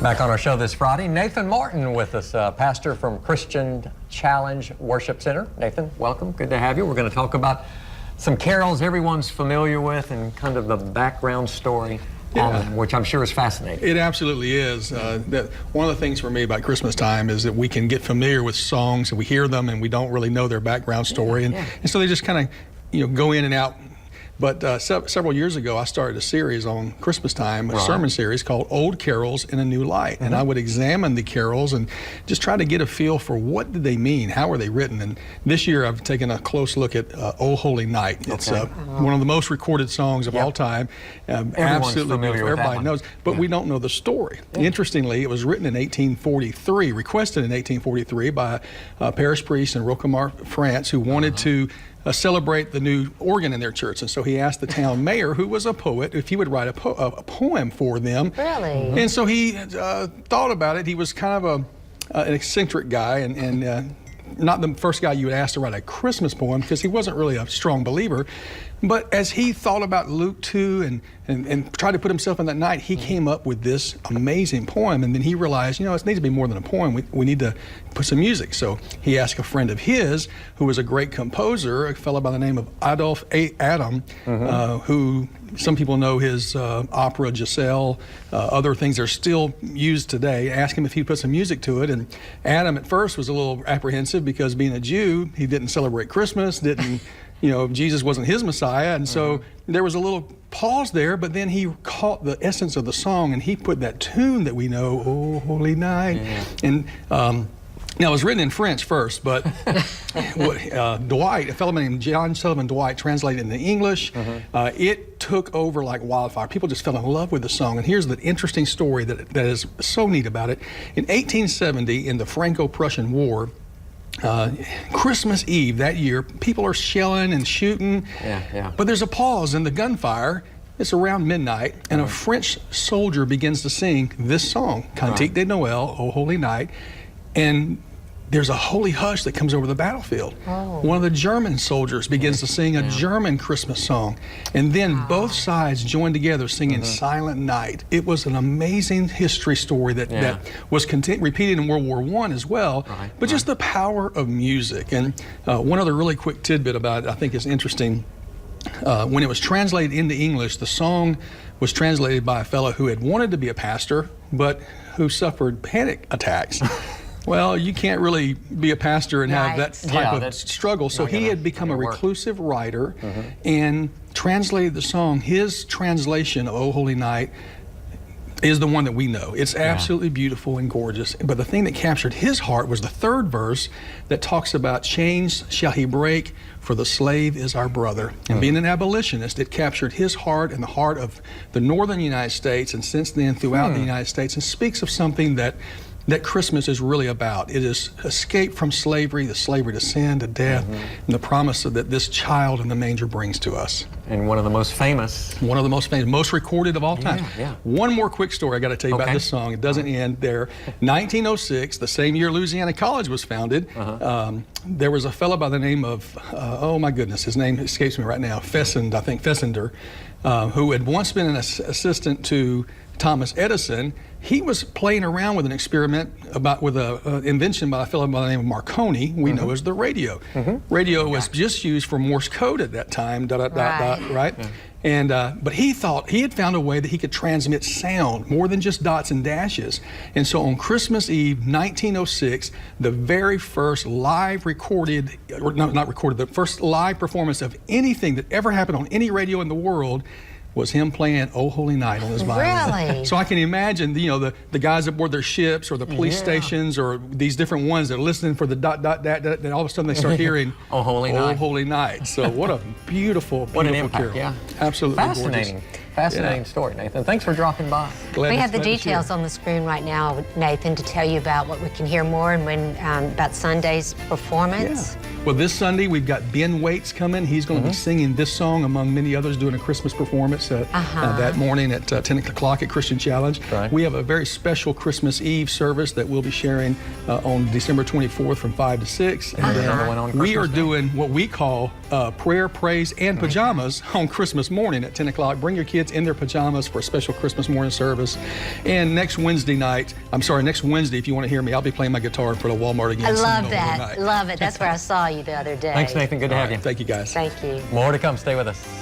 Back on our show this Friday, Nathan Martin with us, pastor from Christian Challenge Worship Center. Nathan, welcome. Good to have you. We're going to talk about some carols everyone's familiar with and kind of the background story on them, which I'm sure is fascinating. It absolutely is. One of the things for me about Christmas time is that we can get familiar with songs and we hear them and we don't really know their background story. And so they just kind of, go in and out. But several years ago, I started a series on Christmas time, a sermon series called Old Carols in a New Light. And I would examine the carols and just try to get a feel for what did they mean, how were they written. And this year, I've taken a close look at O Holy Night. It's one of the most recorded songs of all time. Absolutely beautiful. Everybody knows. But we don't know the story. Interestingly, it was written in 1843, requested in 1843 by a parish priest in Rocamart, France, who wanted to celebrate the new organ in their church. And so he asked the town mayor, who was a poet, if he would write a poem for them. Really? And so he thought about it. He was kind of an eccentric guy and not the first guy you would ask to write a Christmas poem because he wasn't really a strong believer. But as he thought about Luke 2 and tried to put himself in that night, he came up with this amazing poem. And then he realized, it needs to be more than a poem. We need to put some music. So he asked a friend of his, who was a great composer, a fellow by the name of Adolphe Adam, who some people know his opera Giselle, other things are still used today. Asked him if he'd put some music to it. And Adam at first was a little apprehensive because being a Jew, he didn't celebrate Christmas, didn't... Jesus wasn't his Messiah, and so there was a little pause there, but then he caught the essence of the song, and he put that tune that we know, "Oh, Holy Night." And now it was written in French first, but Dwight, a fellow named John Sullivan Dwight, translated it into English. It took over like wildfire. People just fell in love with the song, and here's the interesting story that is so neat about it. In 1870, in the Franco-Prussian War, Christmas Eve that year, people are shelling and shooting, but there's a pause in the gunfire. It's around midnight, and a French soldier begins to sing this song, Cantique de Noël, O Holy Night, and there's a holy hush that comes over the battlefield. One of the German soldiers begins to sing a German Christmas song, and then both sides join together singing Silent Night. It was an amazing history story that was repeated in World War I as well, but just the power of music. And one other really quick tidbit about it I think is interesting. When it was translated into English, the song was translated by a fellow who had wanted to be a pastor, but who suffered panic attacks. Well, you can't really be a pastor and have that type of struggle. So he had become a reclusive writer and translated the song. His translation of O Holy Night is the one that we know. It's absolutely beautiful and gorgeous. But the thing that captured his heart was the third verse that talks about chains shall he break, for the slave is our brother. And being an abolitionist, it captured his heart and the heart of the northern United States, and since then throughout the United States, and speaks of something that Christmas is really about. It is escape from slavery, the slavery to sin, to death, and the promise that this child in the manger brings to us. And one of the most famous. One of the most famous, most recorded of all time. One more quick story I got to tell you about this song. It doesn't end there. 1906, the same year Louisiana College was founded, there was a fellow by the name of, oh my goodness, his name escapes me right now, Fessender, who had once been an assistant to Thomas Edison. He was playing around with an experiment with an invention by a fellow by the name of Marconi, we know as the radio. Radio was just used for Morse code at that time, right? And but he thought he had found a way that he could transmit sound more than just dots and dashes. And so on Christmas Eve, 1906, the very first live recorded, or not recorded, the first live performance of anything that ever happened on any radio in the world was him playing "O Holy Night" on his violin. Really? So I can imagine, the guys aboard their ships or the police stations or these different ones that are listening for the dot, dot, dot, dot, and all of a sudden they start hearing "O Holy Night." "O Holy Night." So what a beautiful, what an impact, carol. Absolutely fascinating. Gorgeous. Fascinating story, Nathan. Thanks for dropping by. We have the details on the screen right now, Nathan, to tell you about what we can hear more and when about Sunday's performance. Well, this Sunday we've got Ben Waits coming. He's going to be singing this song among many others, doing a Christmas performance that morning at 10 o'clock at Christian Challenge. Right. We have a very special Christmas Eve service that we'll be sharing on December 24th from 5 to 6. And another one on we are Christmas Day. doing what we call prayer, praise, and pajamas on Christmas morning at 10 o'clock. Bring your kids in their pajamas for a special Christmas morning service. And next Wednesday, if you want to hear me, I'll be playing my guitar for the Walmart again. I singing love all that. night. Love it. That's where I saw you the other day. Thanks, Nathan. Good to have you. Thank you, guys. Thank you. More to come. Stay with us.